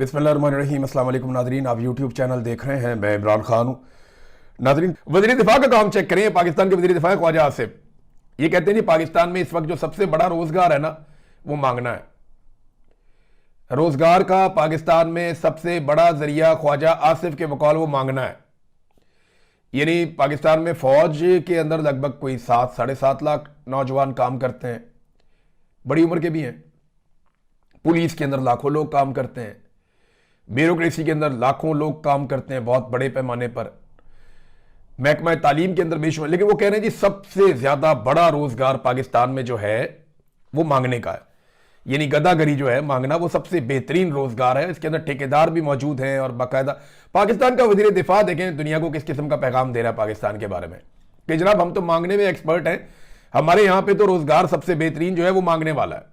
बिस्मिल्लाहिर्रहमानिर्रहीम। अस्सलाम वालेकुम नाजरीन, आप यूट्यूब चैनल देख रहे हैं, मैं इमरान खान हूं। नाजरीन, वज़ीर दिफा का काम चेक करें। पाकिस्तान के वज़ीर दिफा ख्वाजा आसिफ ये कहते हैं जी पाकिस्तान में इस वक्त जो सबसे बड़ा रोजगार है ना वो मांगना है। रोजगार का पाकिस्तान में सबसे बड़ा जरिया ख्वाजा आसिफ के बकौल वो मांगना है। यानी पाकिस्तान में फौज के अंदर लगभग कोई 7-7.5 लाख नौजवान काम करते हैं, बड़ी उम्र के भी हैं। पुलिस के अंदर लाखों लोग काम करते हैं, ब्यूरोक्रेसी के अंदर लाखों लोग काम करते हैं बहुत बड़े पैमाने पर, महकमा तालीम के अंदर बेशुमार। लेकिन वो कह रहे हैं जी सबसे ज्यादा बड़ा रोजगार पाकिस्तान में जो है वो मांगने का है। यानी गदागरी जो है मांगना वो सबसे बेहतरीन रोजगार है। इसके अंदर ठेकेदार भी मौजूद हैं और बाकायदा पाकिस्तान का वजीर दिफा देखें दुनिया को किस किस्म का पैगाम दे रहा है पाकिस्तान के बारे में कि जनाब हम तो मांगने में एक्सपर्ट हैं, हमारे यहां पे तो रोजगार सबसे बेहतरीन जो है वो मांगने वाला है।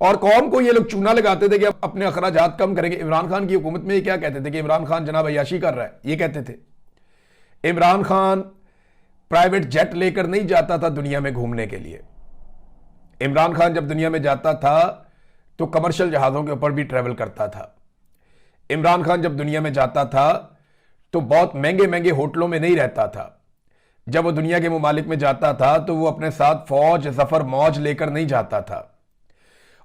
और कौम को ये लोग चूना लगाते थे कि अब अपने अखराजात कम करेंगे। इमरान खान की हुकूमत में ये क्या कहते थे कि इमरान खान जनाब अय्याशी कर रहा है, ये कहते थे। इमरान खान प्राइवेट जेट लेकर नहीं जाता था दुनिया में घूमने के लिए। इमरान खान जब दुनिया में जाता था तो कमर्शियल जहाजों के ऊपर भी ट्रेवल करता था। इमरान खान जब दुनिया में जाता था तो बहुत महंगे महंगे होटलों में नहीं रहता था। जब वो दुनिया के मुमालिक में जाता था तो वो अपने साथ फौज जफर मौज लेकर नहीं जाता था।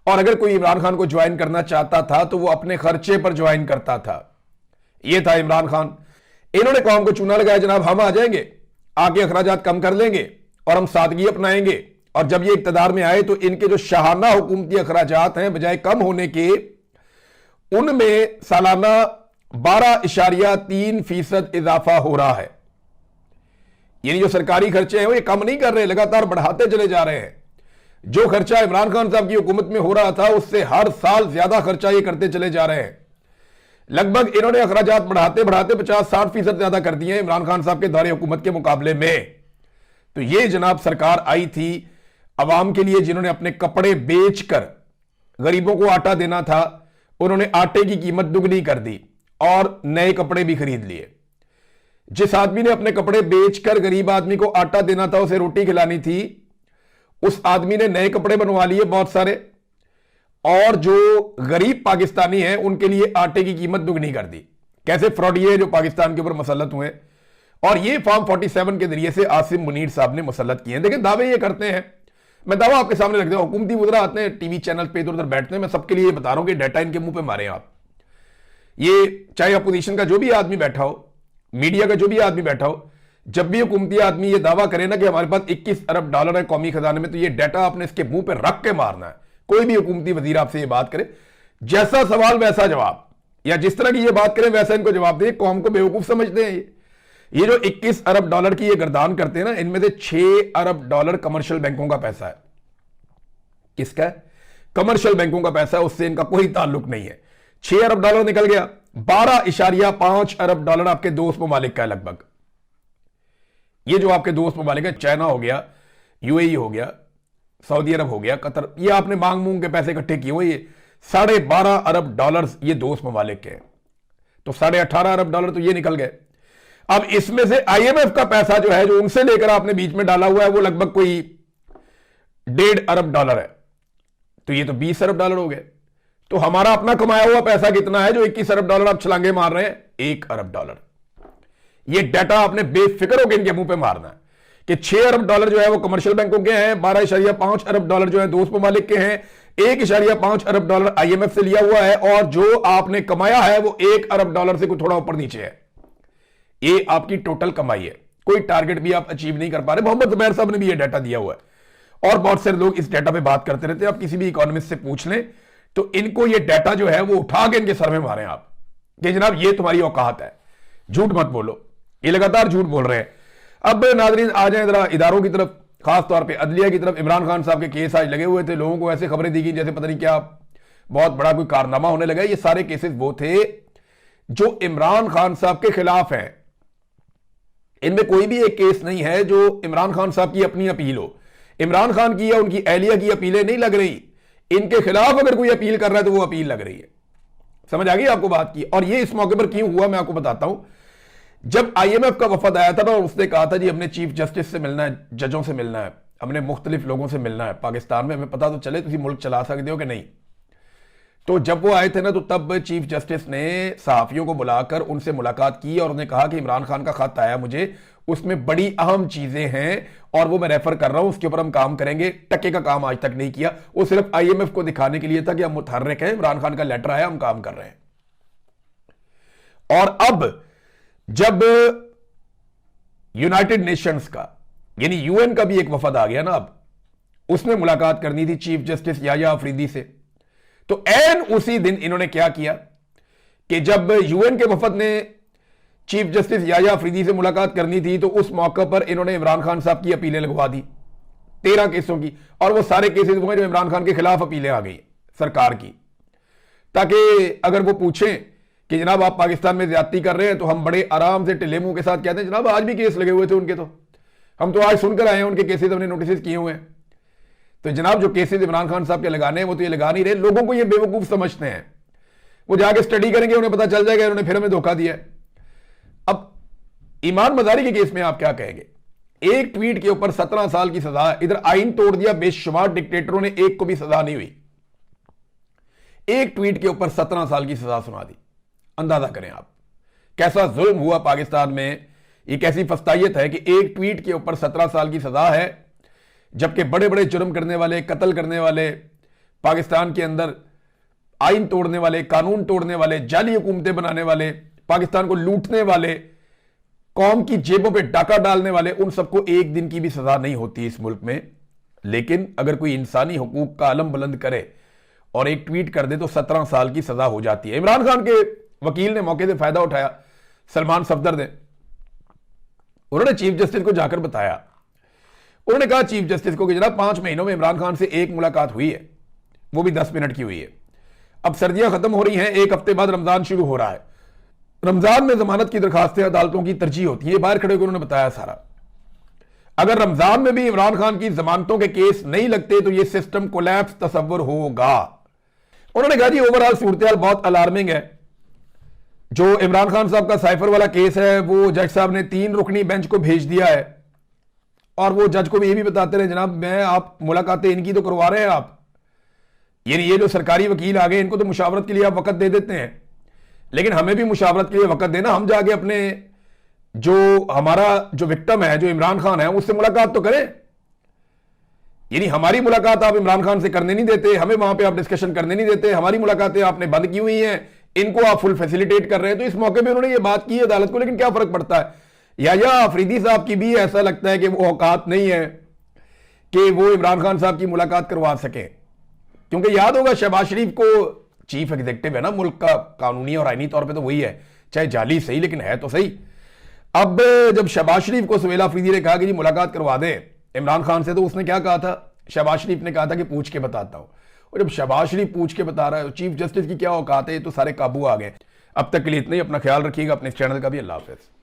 और अगर कोई इमरान खान को ज्वाइन करना चाहता था तो वो अपने खर्चे पर ज्वाइन करता था। ये था इमरान खान। इन्होंने कौम को चूना लगाया जनाब हम आ जाएंगे, आगे अखराजात कम कर लेंगे और हम सादगी अपनाएंगे। और जब ये इक्तदार में आए तो इनके जो शाहाना हुकूमती अखराजात हैं बजाय कम होने के उनमें सालाना 12.3% इजाफा हो रहा है। यानी जो सरकारी खर्चे हैं वो ये कम नहीं कर रहे, लगातार बढ़ाते चले जा रहे हैं। जो खर्चा इमरान खान साहब की हुकूमत में हो रहा था उससे हर साल ज्यादा खर्चा ये करते चले जा रहे हैं। लगभग इन्होंने अखराजात बढ़ाते बढ़ाते 50-60% ज्यादा कर दिए इमरान खान साहब के दौरे हुकूमत के मुकाबले में। तो ये जनाब सरकार आई थी अवाम के लिए जिन्होंने अपने कपड़े बेचकर गरीबों को आटा देना था, उन्होंने आटे की कीमत दुगनी कर दी और नए कपड़े भी खरीद लिए। जिस आदमी ने अपने कपड़े बेचकर गरीब आदमी को आटा देना था, उसे रोटी खिलानी थी, उस आदमी ने नए कपड़े बनवा लिए बहुत सारे और जो गरीब पाकिस्तानी हैं उनके लिए आटे की कीमत दुगनी कर दी। कैसे फ्रॉडिये जो पाकिस्तान के ऊपर मुसल्लत हुए और ये फॉर्म 47 के जरिए से आसिम मुनीर साहब ने मुसल्लत किए हैं। देखिए दावे ये करते हैं, मैं दावा आपके सामने रख दूं, हुकूमती वज़रा आते हैं टीवी चैनल पे इधर उधर बैठते हैं, मैं सबके लिए बता रहा हूं कि डाटा इनके मुंह पे मारे आप। ये चाहे अपोजिशन का जो भी आदमी बैठा हो, मीडिया का जो भी आदमी बैठा हो, जब भी हुकूमती आदमी ये दावा करे ना कि हमारे पास 21 अरब डॉलर है कौमी खजाने में, तो ये डाटा आपने इसके मुंह पे रख के मारना है। कोई भी हुकूमती वजीर आपसे ये बात करे, जैसा सवाल वैसा जवाब, या जिस तरह की ये बात करें वैसा इनको जवाब दे। कौम को बेवकूफ समझते हैं ये जो 21 अरब डॉलर की ये गर्दान करते हैं ना, इनमें से 6 अरब डॉलर कमर्शियल बैंकों का पैसा है। किसका है? कमर्शियल बैंकों का पैसा है, उससे इनका कोई ताल्लुक नहीं है। 6 अरब डॉलर निकल गया, 12.5 अरब डॉलर आपके दोस्त ममालिक का है लगभग। ये जो आपके दोस्त ममालिक है, चाइना हो गया, यूएई हो गया, सऊदी अरब हो गया, कतर, ये आपने मांग मूंग के पैसे इकट्ठे किए हुए, ये 12.5 अरब डॉलर ये दोस्त ममालिक के, तो 18.5 अरब डॉलर तो ये निकल गए। अब इसमें से आईएमएफ का पैसा जो है, जो उनसे लेकर आपने बीच में डाला हुआ है, वो लगभग कोई 1.5 अरब डॉलर है, तो ये तो 20 अरब डॉलर हो गए। तो हमारा अपना कमाया हुआ पैसा कितना है जो 21 अरब डॉलर आप छलांगे मार रहे हैं? 1 अरब डॉलर। ये डाटा आपने बेफिक्र होकर इनके मुंह पे मारना है कि 6 अरब डॉलर जो है वो कमर्शियल बैंकों के हैं, 12.5 अरब डॉलर जो है दोस्त ममालिक के हैं, 1.5 अरब डॉलर आईएमएफ से लिया हुआ है, और जो आपने कमाया है वो 1 अरब डॉलर से कुछ थोड़ा ऊपर नीचे है। ये आपकी टोटल कमाई है, कोई टारगेट भी आप अचीव नहीं कर पा रहे। मोहम्मद जुबैर साहब ने भी ये डाटा दिया हुआ है और बहुत सारे लोग इस डाटा पे बात करते रहते हैं। आप किसी भी इकोनॉमिस्ट से पूछ लें तो इनको ये डाटा जो है वो उठा के इनके सर में मारें आप कि जनाब ये तुम्हारी औकात है, झूठ मत बोलो। ये लगातार झूठ बोल रहे हैं। अब नाजरीन आ जाए जरा इदारों की तरफ, खास तौर पे अदलिया की तरफ। इमरान खान साहब के केस आज लगे हुए थे, लोगों को ऐसे खबरें दी गई जैसे पता नहीं क्या बहुत बड़ा कोई कारनामा होने लगा। ये सारे केसेस वो थे जो इमरान खान साहब के खिलाफ हैं। इनमें कोई भी एक केस नहीं है जो इमरान खान साहब की अपनी अपील हो। इमरान खान की या उनकी अहलिया की अपीलें नहीं लग रही, इनके खिलाफ अगर कोई अपील कर रहा है तो वो अपील लग रही है। समझ आ गई आपको बात की? और ये इस मौके पर क्यों हुआ मैं आपको बताता हूं। जब आईएमएफ का वफद आया था ना, उसने कहा था जी हमने चीफ जस्टिस से मिलना है, जजों से मिलना है, हमने मुख्तलिफ लोगों से मिलना है पाकिस्तान में, हमें पता तो चले तुम मुल्क चला सकते हो कि नहीं। तो जब वो आए थे ना, तो तब चीफ जस्टिस ने सहाफियों को बुलाकर उनसे मुलाकात की और उन्हें कहा कि इमरान खान का खत आया मुझे, उसमें बड़ी अहम चीजें हैं और वो मैं रेफर कर रहा हूं, उसके ऊपर हम काम करेंगे। टके का काम आज तक नहीं किया। वो सिर्फ आईएमएफ को दिखाने के लिए था कि हम मुतहर्रिक हैं, इमरान खान का लेटर आया, हम काम कर रहे हैं। और अब जब यूनाइटेड नेशंस का यानी यूएन का भी एक वफद आ गया ना, अब उसने मुलाकात करनी थी चीफ जस्टिस याह्या अफरीदी से, तो ऐन उसी दिन इन्होंने क्या किया कि जब यूएन के वफद ने चीफ जस्टिस याह्या अफरीदी से मुलाकात करनी थी, तो उस मौके पर इन्होंने इमरान खान साहब की अपीलें लगवा दी 13 केसों की, और वो सारे केसेस हुए जो इमरान खान के खिलाफ अपीलें आ गई सरकार की, ताकि अगर वो पूछें कि जनाब आप पाकिस्तान में ज्यादती कर रहे हैं, तो हम बड़े आराम से टिल्ले मुंह के साथ कहते हैं जनाब आज भी केस लगे हुए थे उनके, तो हम तो आज सुनकर आए हैं उनके केसेस हमने नोटिस किए हुए हैं। तो जनाब जो केसेस इमरान खान साहब के लगाने हैं वो तो ये लगा नहीं रहे, लोगों को ये बेवकूफ समझते हैं, वो जाके स्टडी करेंगे उन्हें पता चल जाएगा इन्होंने फिर हमें धोखा दिया। अब ईमान मजारी के केस में आप क्या कहेंगे? एक ट्वीट के ऊपर 17 साल की सजा, इधर आइन तोड़ दिया, बेशुमार डिक्टेटरों ने एक को भी सजा नहीं हुई, एक ट्वीट के ऊपर 17 साल की सजा सुना दी। अंदाजा करें आप कैसा जुल्म हुआ पाकिस्तान में, ये कैसी फस्तायत है कि एक ट्वीट के ऊपर 17 साल की सजा है, जबकि बड़े बड़े जुर्म करने वाले, कत्ल करने वाले, पाकिस्तान के अंदर आइन तोड़ने वाले, कानून तोड़ने वाले, जाली हुकूमतें बनाने वाले, पाकिस्तान को लूटने वाले, कौम की जेबों पे डाका डालने वाले, उन सबको एक दिन की भी सजा नहीं होती इस मुल्क में। लेकिन अगर कोई इंसानी हुकूक का आलम बुलंद करे और एक ट्वीट कर दे तो 17 साल की सजा हो जाती है। इमरान खान के वकील ने मौके से फायदा उठाया, सलमान सफदर ने, उन्होंने चीफ जस्टिस को जाकर बताया, उन्होंने कहा चीफ जस्टिस को कि जनाब 5 महीनों में इमरान खान से एक मुलाकात हुई है, वो भी 10 मिनट की हुई है। अब सर्दियां खत्म हो रही हैं, एक हफ्ते बाद रमजान शुरू हो रहा है, रमजान में जमानत की दरखास्तें अदालतों की तरजीह होती है, बाहर खड़े होकर उन्होंने बताया सारा। अगर रमजान में भी इमरान खान की जमानतों के केस नहीं लगते तो यह सिस्टम कोलैप्स तस्वर होगा। उन्होंने कहा जी ओवरऑल सूरत बहुत अलार्मिंग है। जो इमरान खान साहब का साइफर वाला केस है वो जज साहब ने 3 रुकनी बेंच को भेज दिया है, और वो जज को भी ये भी बताते रहे जनाब मैं आप मुलाकातें इनकी तो करवा रहे हैं आप, यानी ये जो सरकारी वकील आ गए इनको तो मुशावरत के लिए आप वक्त दे देते हैं, लेकिन हमें भी मुशावरत के लिए वक्त देना, हम जाके अपने जो हमारा जो विक्टिम है जो इमरान खान है उससे मुलाकात तो करें। यानी हमारी मुलाकात आप इमरान खान से करने नहीं देते, हमें वहां पे आप डिस्कशन करने नहीं देते, हमारी मुलाकातें आपने बंद की हुई हैं, इनको आप फुल फैसिलिटेट कर रहे हैं। तो इस मौके पे उन्होंने ये बात की अदालत को, लेकिन क्या फर्क पड़ता है? याह्या अफरीदी साहब की भी ऐसा लगता है कि वो औकात नहीं है कि वो इमरान खान साहब की मुलाकात करवा सके, क्योंकि याद होगा शहबाज शरीफ को, चीफ एग्जीक्यूटिव है ना मुल्क का, कानूनी और आईनी तौर पे तो वही है, चाहे जाली सही लेकिन है तो सही। अब जब शहबाज शरीफ को सुहेला अफरीदी ने कहा कि जी मुलाकात करवा दे इमरान खान से, तो उसने क्या कहा था? शहबाज शरीफ ने कहा था कि पूछ के बताता हूं। और जब शहबाज शरीफ पूछ के बता रहा है, चीफ जस्टिस की क्या औकात है, तो सारे काबू आ गए। अब तक के लिए इतना ही, अपना ख्याल रखिएगा, अपने चैनल का भी। अल्लाह हाफिज।